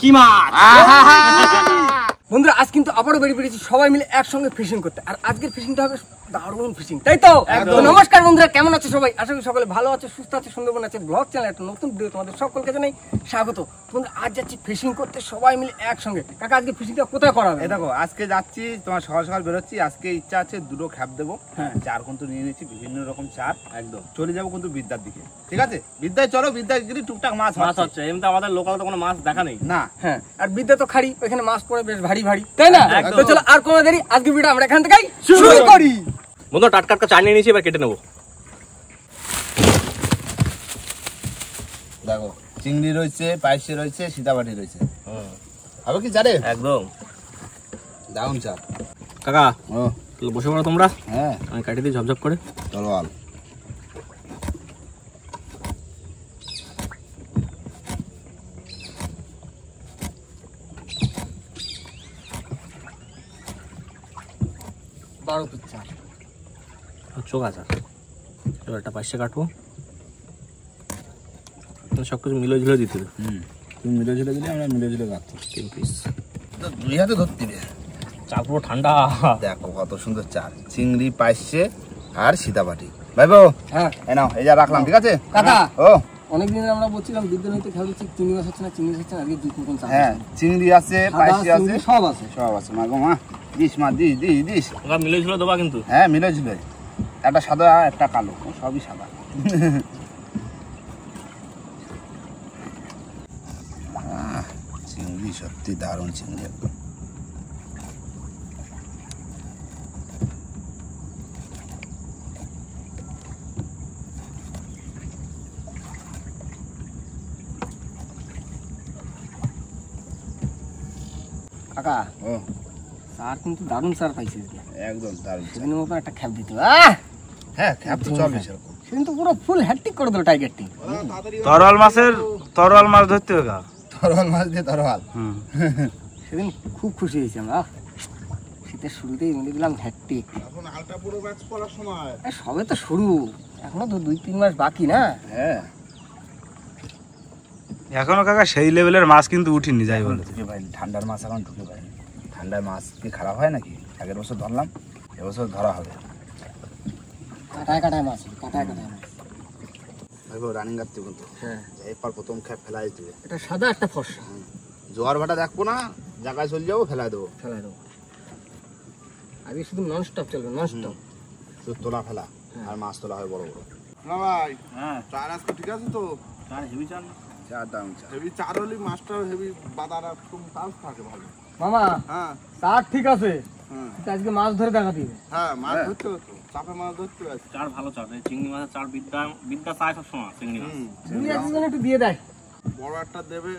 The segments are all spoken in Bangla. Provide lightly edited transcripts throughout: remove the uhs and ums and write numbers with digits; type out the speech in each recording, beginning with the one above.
ভেটকি মাছ। বন্ধুরা আজ কিন্তু আবারও বেরিয়ে পড়েছি সবাই মিলে একসঙ্গে ফিশিং করতে। আর আজকের ফিশিংটা হবে দারুণ ফিশিং, তাই তো? নমস্কার বন্ধুরা, কেমন আছো সবাই? আশা করি সকলে ভালো আছে, সুস্থ আছে। সুন্দরবন আছে ব্লগ চ্যানেল একটা নতুন ভিডিও তোমাদের সকলকে জানাই স্বাগত। বন্ধুরা আজ যাচ্ছি ফিশিং করতে সবাই মিলে একসঙ্গে। কাকা আজকে ফিশিংটা কোথায় করা হবে? দেখো আজকে যাচ্ছি, তোমার সকাল সকাল বেরোচ্ছি। আজকে ইচ্ছা আছে দুটো খ্যাপ দেবো। চার কিন্তু নিয়ে নিচ্ছি, বিভিন্ন রকম চার। একদম চলে যাবো কিন্তু বিদ্যার দিকে, ঠিক আছে? বিদ্যায় চলো, বিদ্যায় টুকটাক মাছ হচ্ছে। এমনি আমাদের লোকাল তো কোনো মাছ দেখা নেই না। হ্যাঁ, আর বিদ্যা তো খাড়ি, ওইখানে মাছ পড়ে বেশ ভারী ভারী, তাই না? তো চলো আর কোনো দেরি, আজকে ভিডিও আমরা এখান থেকেই শুরু করি। বন্ধু টাটকা চা নিয়ে নিয়েছি, এবার কেটে নেবো। দেখো চিংড়ি রয়েছে, পাইসে রয়েছে, সীতাবাটি রয়েছে। হবে কি জানে? একদম দারুন চা। কাকা বসে পড়ো তোমরা। হ্যাঁ আমি কাটিয়ে দিই ঝপঝপ করে। চলো আল। বারো পিচ্ছা চোখ আছে, এবার একটা পাইসে কাটবো। সবকিছু মিলে ঝুলে দিতে হবে। তুমি মিলে ঝুলে দিলে আমরা মিলে ঝুলে কাটতো। 3 পিস দুই হাতে ধরতে হবে। চা পুরো ঠান্ডা। দেখো কত সুন্দর চাল, চিংড়ি, পাইসে আর সীতাবাটি। ভাই বউ, হ্যাঁ এই নাও, এই যা রাখলাম, ঠিক আছে? কাকা ও অনেকদিন আমরা বলছিলাম বিদ্যা নদীতে খেলা হচ্ছে, চিংড়ি মাছ হচ্ছে না, চিংড়ি হচ্ছে না। আজকে দুই তিন চাল। হ্যাঁ চিংড়ি আছে, পাইসে আছে, সব আছে, সব আছে। মা গো মা, দিস মা, দিস দিস দিস। ওরা মিলে ঝুলে দেবা কিন্তু। হ্যাঁ মিলে ঝুলে, একটা সাদা একটা কালো, সবই সাদা। চিংড়ি সত্যি দারুণ চিংড়ি একদম। কাকা ও স্যার কিন্তু দারুণ স্যার পাইছে একদম দারুণ। সেদিনের মতো একটা খ্যাপ দিতে। হ্যাঁ খ্যাপ তো চলবে সেরকম। সেদিন তো পুরো ফুল হ্যাট্রিক করে দিল টাইগার টিম। তরল মাছ ধরতে হবে। তরোয়াল মাছ দিয়ে তরোয়াল। সেদিন খুব খুশি হয়েছি আমরা। শীতের শুরুতেই মিলে দিলাম হ্যাট্রিক। এখন আলটা পুরো ম্যাচ করার সময়। সবে তো শুরু, এখনো তো 2-3 মাস বাকি না? হ্যাঁ এখনো কাকা সেই লেভেলের মাছ কিন্তু উঠিনি, যাই বলে। ঢুকে পাইনি, ঠান্ডার মাছ এখন ঢুকে পাইনি। ঠান্ডার মাছ কি খারাপ হয় নাকি? আগের বছর ধরলাম, এবছর ধরা হবে। কাটায় কাটায় মাছ, কাটায় কাটায় মাছ। ভাইবো রানিং গাড়তে কিন্তু। হ্যাঁ এরপর প্রথম খ্যাপ ফেলাই দিবে। এটা সাদা একটা ফর্সা। জোয়ার ভাটা দেখবো না, জায়গায় চলে যাবো, ফেলাই দেবো। ফেলাই দেবো। আগে শুধু নন স্টপ চলবে, নন স্টপ। শুধু তোলা ফেলা আর মাছ তোলা হয় বড় বড়। না ভাই, হ্যাঁ চার আজকে ঠিক আছে তো? চার হেভি চাল। চার দাম চা। হেভি চার হলে মাছটা হেভি বাদার একদম চান্স থাকে ভালো। মামা হ্যাঁ স্যার ঠিক আছে, হ্যাঁ কিন্তু আজকে মাছ ধরে দেখা দিবে। হ্যাঁ, মাছ ধরতে হতো, চাপে মাছ ধরতে আছে। চার ভালো চাল, চিংড়ি মাছের চাল। বিদ্যা চায় সবসময় চিংড়ি মাছ। তুমি একজন একটু দিয়ে দেয়, বড় একটা দেবে,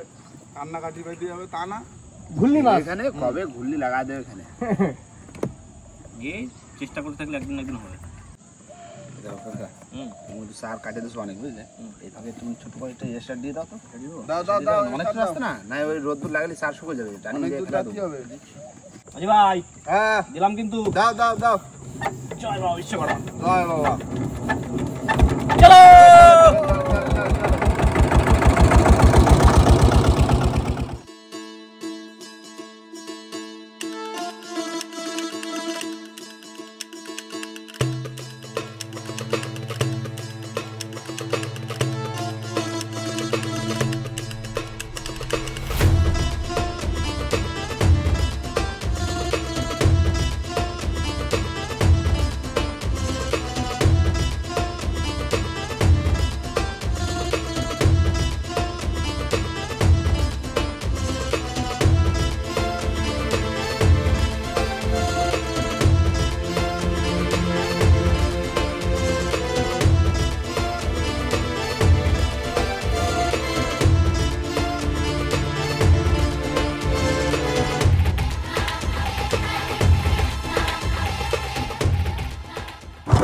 কান্নাকাটি বেঁধে যাবে তা না। ঘুরলি মাছ। এখানে কবে ঘুরলি লাগাই দেবে এখানে। গিয়ে চেষ্টা করতে থাকলে একদিন একদিন হবে। সার কাটে দিছো অনেক, বুঝলে? এইভাবে তুমি ছোট করে একটা এক্সট্রা দিয়ে দাও তো। দাও দাও দাও, অনেক দূর আসতে না, না ওই রোদ্দুর লাগলে সার শুকিয়ে যাবে। জানি অনেক যে দূর ফেলা যাচ্ছি দেবো। হবে। আজি ভাই হ্যাঁ দিলাম কিন্তু। দাও দাও দাও। জয় বাবা, ইচ্ছে করা। জয় বাবা। চলো।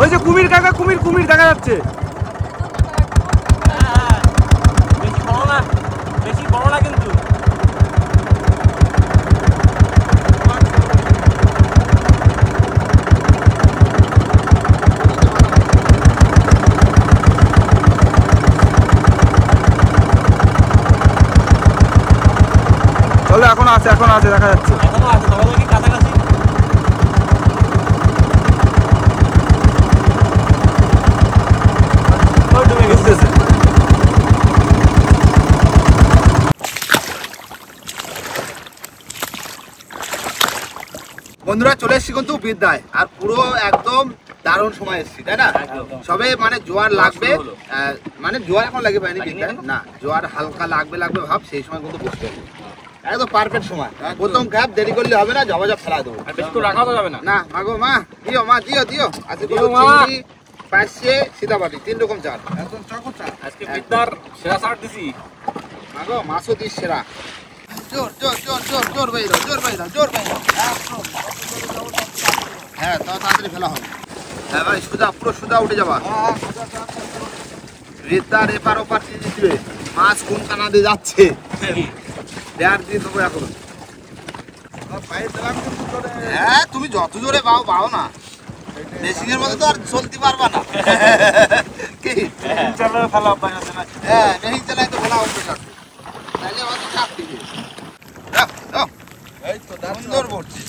ওই যে কুমির কাকা, কুমির কুমির দেখা যাচ্ছে। বেশি বড় না কিন্তু। জলে এখনো আছে দেখা যাচ্ছে। এখনো আছে, তবে দেখি কাছাকাছি। ওই ডুবে গেছে। বন্ধুরা চলে এসেছি কিন্তু বিদ্যায়, আর পুরো একদম দারুণ সময় এসেছি, তাই না? সবে মানে জোয়ার লাগবে, মানে জোয়ার এখন লাগে পায়নি বিদ্যায় না, জোয়ার হালকা লাগবে ভাব, সেই সময় কিন্তু বসতে হবে, একদম পারফেক্ট সময়। প্রথম গ্যাপ দেরি করলে হবে না, জবা ফেলা দেবো। আর বেশি তো রাখা তো যাবে না। না মাগো মা দিও আজকে চিংড়ি, পাশে সীতাবাটি, 3 রকম চাল একদম চকচা। আজকে বিদ্যার সেরা সার দিছি। মাগো মাছও দিস সেরা। জোর বাইরো। হ্যাঁ তাড়াতাড়ি ফেলা হবে। হ্যাঁ ভাই পুরো সুদা উঠে যাবা। রেতার এপার ওপার দিয়ে দিবে, মাছ কোন কানা দিয়ে যাচ্ছে দেয়ার দিয়ে দেবো এখন। হ্যাঁ তুমি যত জোরে বাও না, মেশিং এর মধ্যে তো আর চলতে পারবা না। কি চালায় ফেলা অভ্যাস আছে না? হ্যাঁ মেশিং চালাই তো ফেলা অভ্যাস আছে, তাহলে আমাদের চাপ দিবে। এই তো সুন্দর পড়ছিস।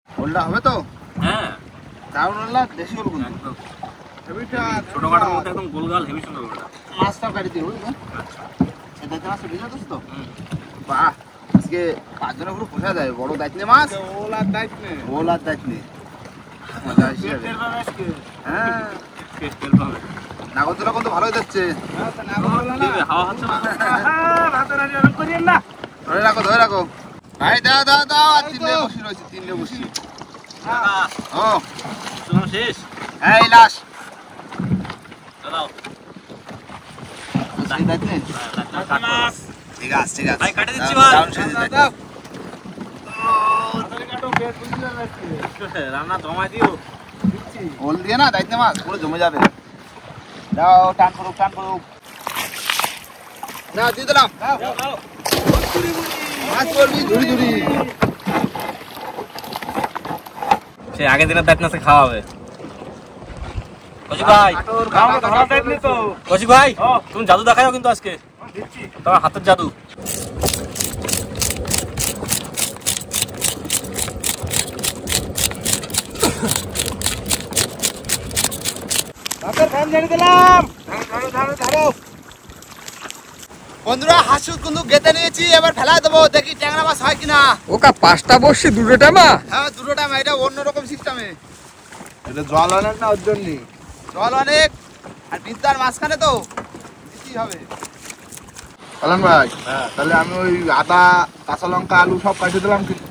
ওলটা হবে তো? হ্যাঁ, দারুণ ওলটা, দেশি ওল কিন্তু। ছোটখাটোর মধ্যে একদম গোলগাল হেভি সুন্দর ওটা। মাছ তরকারি দিয়ে বুঝলি? সেটা মাছ ভিজে দিস তো? বাহ, আজকে 5 জনের পুরো পোষা যায়, বড় দায়িত্ব নে মাছ। ওলার দায়িত্ব নে। মজা আসছে। হ্যাঁ তেল পাবে। নাগরদোলা কিন্তু ভালোই যাচ্ছে। হাওয়া হচ্ছে না। ধরে রাখো ভাই, দাও আর 3 লে বসি। ও তোমার শেষ। এই লাশ দাও। ঠিক আছে ভাই, কাটে দিচ্ছি ভাই। দারুণ সেজে দাও। রান্না জমাই দিও। ওল দিয়ে না দায়িত্ব মাছ পুরো জমে যাবে। দাও টান করুক। না দিয়ে দিলাম। মাছ করবি ঝুড়ি। সে আগের দিনের দায়িত্ব আছে, খাওয়া হবে। কৌশিক ভাই, তুমি জাদু দেখাও কিন্তু আজকে, তোমার হাতের জাদু। বন্ধুরা হাসুর কিন্তু গেতে নিয়েছি, এবার ফেলা দেবো, দেখি ট্যাংরা মাছ হয় কিনা। ওকা 5টা বসছি 2টো টাইমা। হ্যাঁ 2টো টাইম, এটা অন্যরকম সিস্টেমে। এটা জল অনেক না, ওর জন্যই। জল অনেক, আর বিদ্যার মাঝখানে তো দিতেই হবে। কালান ভাই, তাহলে আমি ওই আদা, কাঁচা লঙ্কা, আলু সব কাটে দিলাম, কিন্তু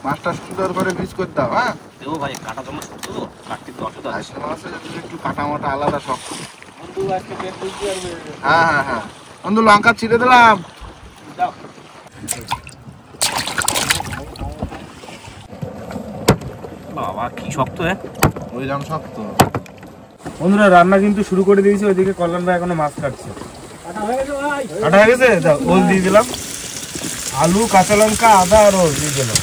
মাছটা সুন্দর করে পিস করে দাও। হ্যাঁ দেবো ভাই, কাটা জন্য শক্ত তো, কাটতে তো অসুবিধা আছে। একটু কাটা মাটা আলাদা শক্ত। হ্যাঁ বন্ধু লঙ্কা ছিঁড়ে দিলাম। বাবা কি শক্ত। ওই রকম শক্ত। বন্ধুরা রান্না কিন্তু শুরু করে দিয়েছি, ওইদিকে কল্যাণ ভাই এখনো মাছ কাটছে। কাটা হয়ে গেছে, দাও ওল দিয়ে দিলাম, আলু, কাঁচা লঙ্কা, আদা আর ওল দিয়ে দিলাম।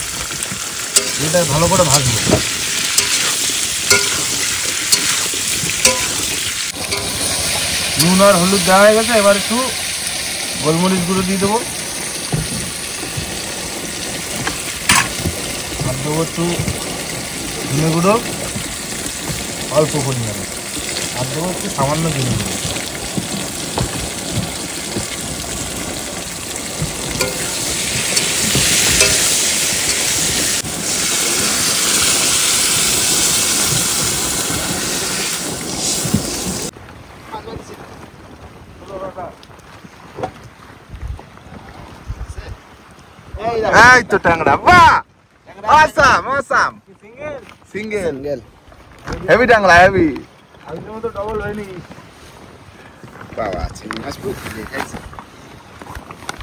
এটা ভালো করে ভাজবো। নুন আর হলুদ দেওয়া হয়ে গেছে, এবার একটু গোলমরিচ গুঁড়ো দিয়ে দেবো, আর দেবো একটু ধনে গুঁড়ো অল্প পরিমাণে, আর দেবো একটু সামান্য জিরে গুঁড়ো। এই তো ট্যাংরা, বাহ আসাম সিঙ্গেল হেভি ট্যাংরা, হেভি। বাবা চিংড়ি মাছ পুরো খেয়ে খাইছে।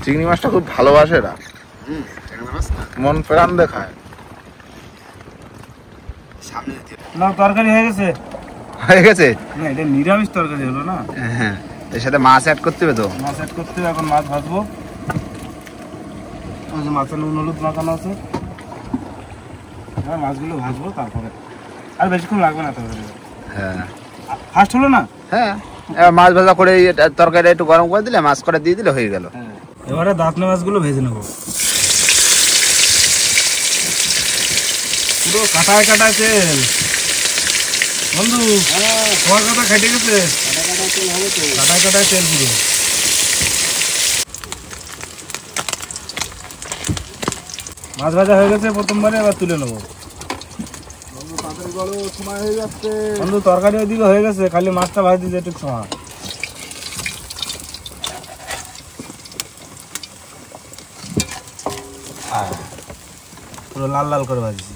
চিংড়ি মাছটা খুব ভালোবাসে এরা, ট্যাংরা মাছ না মন প্রাণ দেখায়। সামনে দিতে না তরকারি হয়ে গেছে। হয়ে গেছে। না এটা নিরামিষ তরকারি হলো না। হ্যাঁ এর সাথে মাছ অ্যাড করতে হবে তো। মাছ অ্যাড করতে হবে, এখন মাছ ভাজবো। ওই যে মাছের নুন হলুদ মাখানো আছে, এবার মাছগুলো ভাজবো তারপরে। আর বেশিক্ষণ লাগবে না তরকারি। হ্যাঁ ফার্স্ট হলো না? হ্যাঁ, এবার মাছ ভাজা করে তরকারি একটু গরম করে দিলে, মাছ করে দিয়ে দিলে হয়ে গেল। এবারে দাঁতনে মাছগুলো ভেজে নেবো, পুরো কাটায় কাটায় তেল। বন্ধু তোমার কথা খেটে গেছে, কাটায় কাটায় তেল পুরো। মাছ ভাজা হয়ে গেছে প্রথমবারে, এবার তুলে নেবো। সময় হয়ে যাচ্ছে। বন্ধু তরকারি ওইদিকে হয়ে গেছে, খালি মাছটা ভাজ দিতে একটু সময়। পুরো লাল লাল করে ভাজছি।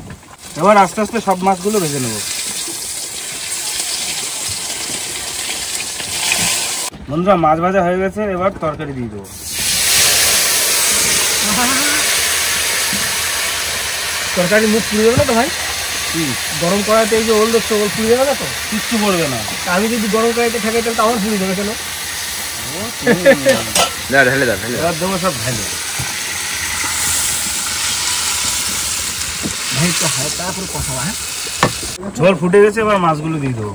এবার আস্তে আস্তে সব মাছগুলো ভেজে নেবো। বন্ধুরা মাছ ভাজা হয়ে গেছে, এবার তরকারি দিয়ে দেবো। তরকারি মুখ পুড়ে যাবে না তো ভাই? গরম কড়াইতে এই যে ওল দেখছো, ওল পুড়ে যাবে না তো? কিচ্ছু পড়বে না। আমি যদি গরম কড়াইতে ঠেকাই তাহলে তো আমার পুড়ে যাবে কেন? ঢেলে দাও, ঢেলে দাও। এবার দেবো সব ঢেলে। ভাই তো হয় তারপরে কথা হয়। ঝোল ফুটে গেছে, এবার মাছগুলো দিয়ে দেবো।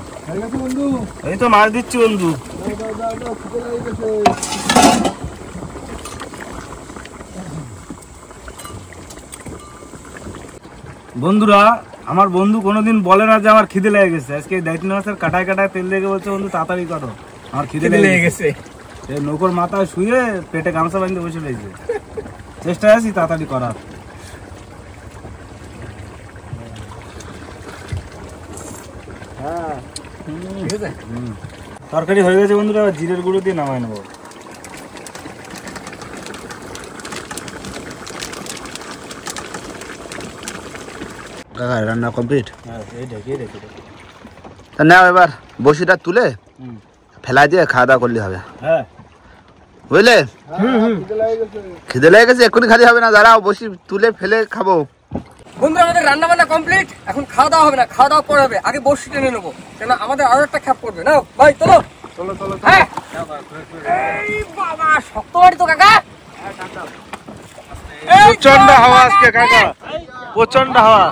এই তো মাছ দিচ্ছি বন্ধু। বন্ধুরা, আমার বন্ধু কোনোদিন বলে না যে আমার খিদে লেগে গেছে। আজকে দায়িত্ব মাছের কাটায় কাটায় তেল লেগে বলছে, বন্ধু তাড়াতাড়ি করো, আমার খিদে লেগে গেছে। এই নৌকোর মাথায় শুয়ে পেটে গামছা বাঁধতে বসে রয়েছে। চেষ্টায় আছি তাড়াতাড়ি করার। তরকারি হয়ে গেছে বন্ধুরা, এবার জিরের গুঁড়ো দিয়ে নামাই নেবো। কাকা রান্না কমপ্লিট। হ্যাঁ এই ঢেকে রেখে দেবো। তা নাও এবার বসিটা তুলে ফেলা দিয়ে খাওয়া দাওয়া করলে হবে, হ্যাঁ বুঝলে? খিদে লেগে গেছে, এক্ষুনি খালি হবে না, দাঁড়াও বসি তুলে ফেলে খাবো। বন্ধুরা আমাদের রান্না বান্না কমপ্লিট, এখন খাওয়া দাওয়া হবে না, খাওয়া দাওয়া পরে হবে। আগে বসি টেনে নেবো, কেন আমাদের আরো একটা খ্যাপ করবে না ভাই। চলো চলো চলো হ্যাঁ। এই বাবা শক্ত বাড়ি তো কাকা। প্রচন্ড হাওয়া আজকে কাকা, প্রচন্ড হাওয়া।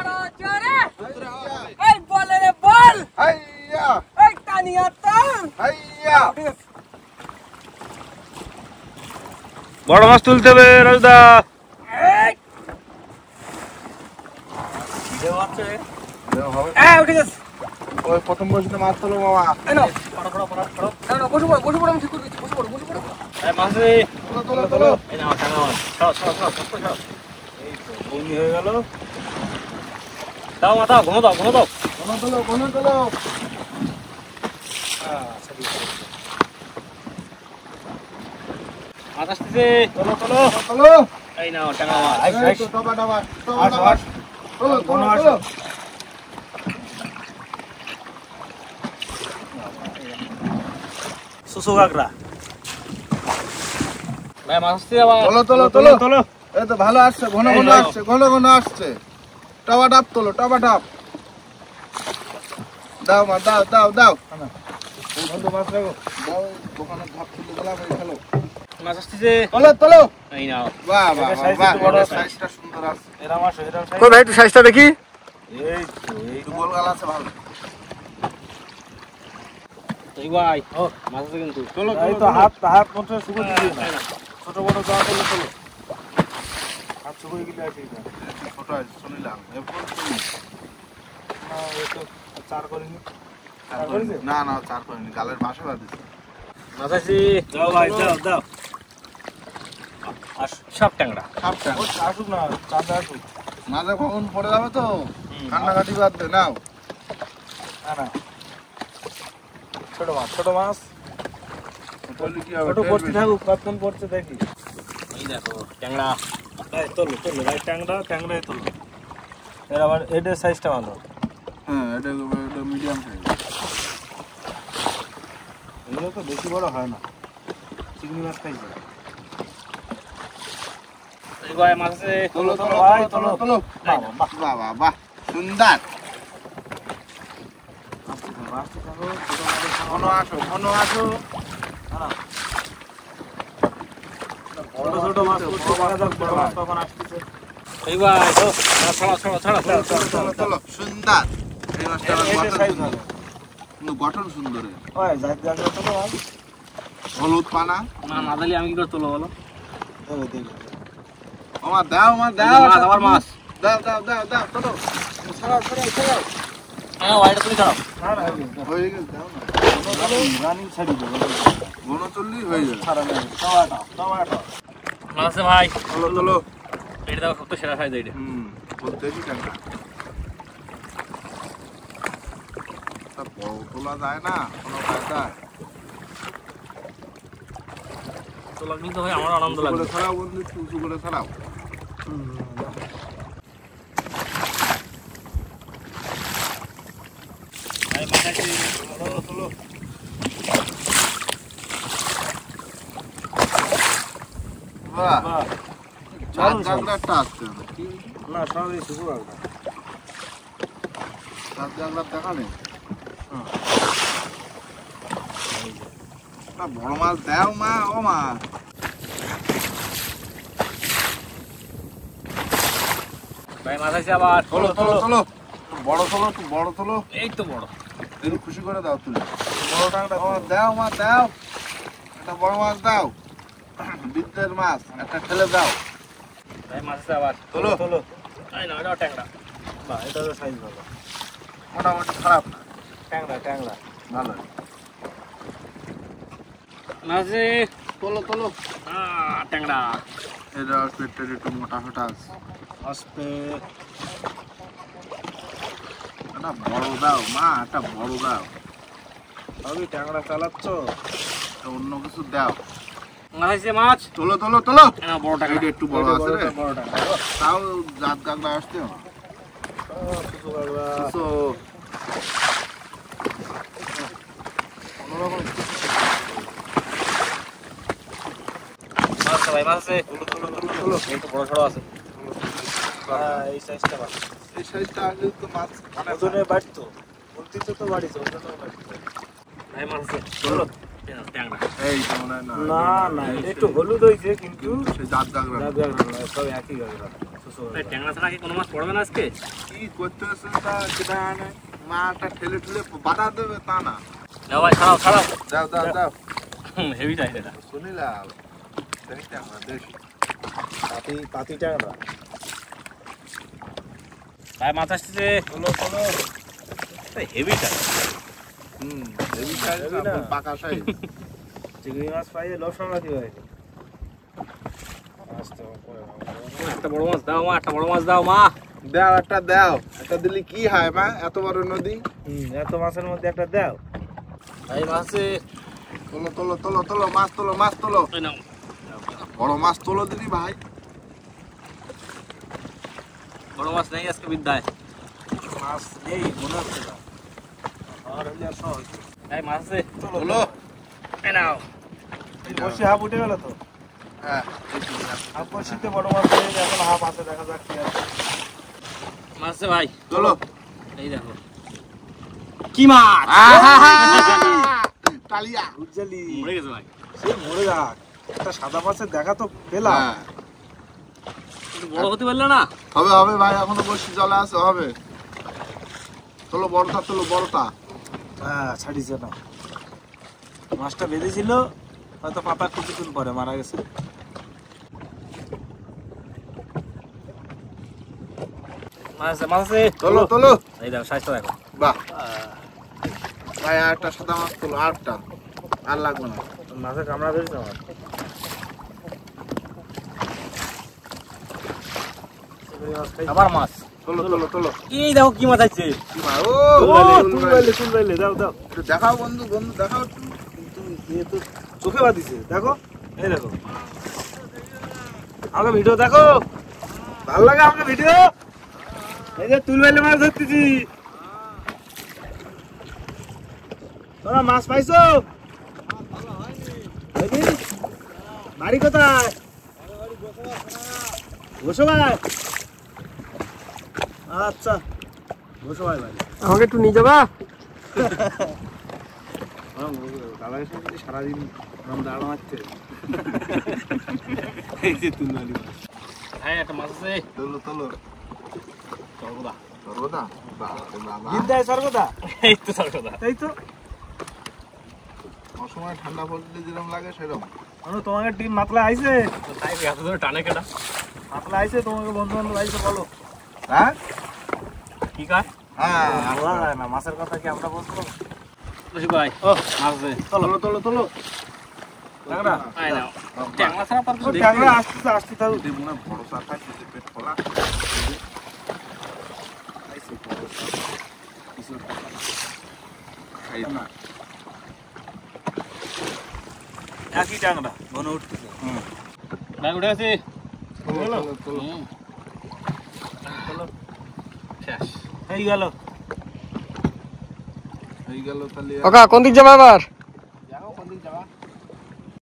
এই বলে রে বল, হাইয়া এই টানিয়া টান। হাইয়া। বড় মাছ তুলতে হবে রাজদা। এই উঠে গেছে। ওই প্রথম বসিতে মাছ তোলো মামা। এই নাও, না, না, বসে পড়ো, বসে পড়ো, আমি ঠিক করে দিচ্ছি, বসে পড়ো, বসে পড়ো। তোলো তোলো তোলো। বন্দি হয়ে গেল। দাও মাথা ঘুমো দাও, ঘুমো দাও। ঘন তোলো ঘন তোলো। মাছ আসতেছে, চলো চলো তোলো। এই নাও টাকা মাছ। এই তো টবা টবা টবা আসো, টবা। আসো। তোলো তোলো আসো। তোলো। সুসু কাকড়া। ভাই মাছ আসছে আবার। তোলো তোলো তোলো। তোলো। এই তো ভালো আসছে, ঘন ঘন আসছে, ঘন ঘন আসছে। টবা ডাব তোলো, টবা ডাব। দাও মা, দাও দাও দাও। বন্ধু মাছ লাগো। দাও, দোকানে ধাপ তুলে দিলাম, এই খেলো। মাছ আসতেছে, তোলো তোলো। এই নাও। বাহ বাহ এটা size বাহ, একটু বড় বাহ, আছে। সাইজটা সুন্দর আছে। এরা মাছ এরা কই ভাই একটু সাইজটা দেখি। এই তো এই একটু গোল গাল আছে ভালো। এই ভাই ও মাছ আছে কিন্তু। তোলো এই তো হাত হাত মতো শুকো দিয়ে না। ছোট বড় যা তোলো তোলো। হাত শুকো গিয়ে আছে এটা। ছোট আছে, শুনিলাম। এরপর তুমি। না এই তো চার করিনি। চার করেনি? না না, চার করেনি, গালের বাসা বাঁধিছে। মাছ আসি। দাও ভাই দাও দাও। সব ট্যাংরা। সাপটা আসুক না, চাঁদা আসুক। মাঝে কখন পড়ে যাবে তো, কান্নাকাটি বাঁধবে। নাও না না। ছোট মাছ, ছোট মাছ। বললি কি হবে, ছোট পড়তে থাকুক, কতক্ষণ পড়ছে দেখি। এই দেখো ট্যাংরা। এই তোলো তোলো ভাই, ট্যাংরাই তোলো। এর আবার এডের সাইজটা ভালো। হ্যাঁ, এটা মিডিয়াম সাইজ। এগুলো তো বেশি বড় হয় না, চিংড়ি মাছ খাইছে। এই ভাই মাছ আছে। তোলো তোলো ভাই, তোলো তোলো। তোলো। বাহ বাহ বাহ বাহ, সুন্দর। ঘন আসো, ঘন আসো। আর ছোট ছোট মাছ করতে পারা যাক, বড় মাছ তখন আসতেছে। এই ভাই তো ছাড়া ছাড়া ছাড়া চলো চলো সুন্দর এই মাছটা আবার এটা গঠন সাইজ সুন্দর। ভালো। কিন্তু গঠন সুন্দর এর। ওই যাক যাক তো ভাই। হলুদ পানা না না দিলে আমি কি করে তুলবো বলো? দেবে দেবে। আমার দাও দাও মাছ আবার মাছ। দাও দাও দাও দাও চলো ছাড়াও ছাড়াও ছাড়াও হ্যাঁ ওইটা তুমি ছাড়াও। না না হয়ে গেছে দাও না রানিং ছাড়ি দেবে। ঘন চললেই হয়ে যাবে ছাড়া নেই। Tomato tomato. মাছে ভাই চলো চলো এটা দাও সব তো সেরা সাইজ এইটা। বলতেছি কেন তা বড় তোলা যায় না কোনো কায়দায় তো লাগলে তো ভাই আমার আনন্দ উঁচু লাগবে। করে ছাড়াও বন্ধু একটু উঁচু করে ছাড়াও ভাই মাথায় চলো চলো বাহ বাহ। চার জাগলারটা আসতে হবে কি না সবই শুরু হবে। চার জাগলার দেখা নেই না বড় মাছ দাও মা ও মা ভাই মাথায় আবার চলো চলো চলো বড় তোলো একটু বড় তোলো এই তো বড়। একটু খুশি করে দাও তুমি বড় টাংটা দাও মা দাও একটা বড় মাছ দাও বিদ্যের মাছ একটা ঠেলে দাও ভাই মাথায় আবার চলো চলো। এই না এটা ট্যাংরা। বাহ এটা তো সাইজ ভালো। মোটামুটি খারাপ না ট্যাংরা ট্যাংরা। ভালো মাছে তোলো তোলো ট্যাংরা। এটা পেটটা একটু মোটা ফোটা আছে আস্তে একটা বড় দাও মা একটা বড় দাও সবই ট্যাংরা চালাচ্ছ। একটা অন্য কিছু দাও মাথায় মাছ তোলো তোলো তোলো না বড় ট্যাংরা। এটা একটু বড় আছে রে বড় ট্যাংরা। তাও জাত গাগলা আসতে কিছু কাগড়া। তো মাছ ভাই মাছে এই তো বড় সড়ো আছে। হ্যাঁ, এই সাইজটা ভালো। এই সাইজটা আসলে তো মাছ ওজনে বাড়তো। বলতিতে তো বাড়িছে, ওজনেও বাড়তো। ভাই মাছে চলো ট্যাংরা। এই তো মনে হয় না না এটা একটু হলুদ হয়েছে কিন্তু সে জাত গাগলা যা গাগড়া নয়, সব একই গাগড়া। ভাই ট্যাংরা ছাড়া কি কোনো মাছ পড়বে না আজকে? কি করতে হচ্ছে তা সেটা আনে মাটা ঠেলে ঠেলে বাধা দেবে তা না যাও ভাই ছাড়াও ছাড়াও। দাও দাও দাও হেভি চাই এটা। শুনিলাম দেখতে আমরা দেখি পাতি ট্যাংরা। ভাই মাছ আসছে চলো চলো। হেভি চাই। হেভি সাইজ হেভি না না। পাকা সাইজ চিংড়ি মাছ পাইয়ে লবণ রাখি ভাই। আস্তে করে একটা বড় মাছ দাও মা, একটা বড় মাছ দাও মা। দাও একটা দিলি কি হয় মা এত বড় নদী এত মাছের মধ্যে একটা দাও। ভাই মাছে তোলো তোলো তোলো তোলো মাছ তোলো মাছ তোলো এই নাও। বড় মাছ তোলো দিদি ভাই বড় মাছ নেই আজকে বিদ্যায়। মাছ নেই মনে হচ্ছে না। আর হলে আর সহজ। ভাই মাছ আছে তোলো এই নাও। বসে হাফ উঠে গেল তো। হ্যাঁ হাফ বসিতে বড় মাছ পেয়ে এখন হাফ আছে, দেখা যাক কি আছে। মাছ আছে ভাই। তোলো এই দেখো কি মাছ। কালিয়া উজ্জ্বলি মরে গেছে ভাই। সেই মরে যাক। একটা সাদা মাছের দেখা তো পেলাম। হ্যাঁ কিন্তু বড় হতে পারলো না। হবে হবে ভাই এখনো বসি জলে আছে হবে তোলো বড়টা তোলো বড়টা হ্যাঁ ছাড়িছে না। মাছটা বেঁধেছিল হয়তো পাতা কিছুদিন পরে মারা গেছে। মাছ আছে মাছ আছে। তোলো তোলো এই দেখো সাইজটা দেখো। বাহ ভাই আর একটা সাদা মাছ তোলো আরটা আর লাগবে না মাছে কামড়া ধরেছে আমার। আবার মাছ। তোলো তোলো তোলো এই দেখো কি মাছ আছে। কি মাছ ও চুলবাইলে দাও দাও। একটু দেখাও বন্ধু বন্ধু দেখাও একটু কিন্তু এ তো চোখে বাঁধিছে, দেখো এই দেখো। আমাকে ভিডিও দেখো, ভালো লাগে আমাকে ভিডিও। এই যে তুলবাইলে মাছ ধরতেছি। তোরা মাছ পাইছো? বাড়ি কোথায়? গোসবাই। আচ্ছা গোসবাই বাড়ি। আমাকে একটু নিয়ে যাবা? দাদার সাথে সারাদিন দাঁড় মারছে এই যে তুলনালি মাছ হ্যাঁ একটা মাছ আছে তোলো তোলো সর্বদা সর্বদা বাবা বাবা বিদ্যায় সর্বদা এই তো সর্বদা তাই তো অসময় ঠান্ডা পড়লে যেরকম লাগে সেরকম তোমাকে টিম মাতলা আইছে তাই এত ধরে টানে কেটা মাতলা আইছে তোমাকে বন্ধু বান্ধব আইছে বলো হ্যাঁ কি কাজ হ্যাঁ বলা যায় না মাছের কথা কি আমরা বলবো রসিক ভাই ও মাছ দে তোলো তোলো তোলো ট্যাংরা আই নাও ট্যাংরা ছাড়া তার কিছু ট্যাংরা আসতে আসতে থাকো মনে বড় চা খাইছে যে পেট খোলা আইছে বড় সাপ। কিছু খাই না একই ট্যাংরা ঘন উঠতেছে ব্যাগ উঠে গেছি তোলো তোলো তোলো শেষ হয়ে গেল হয়ে গেল তাহলে কাকা কোন দিক যাবে আবার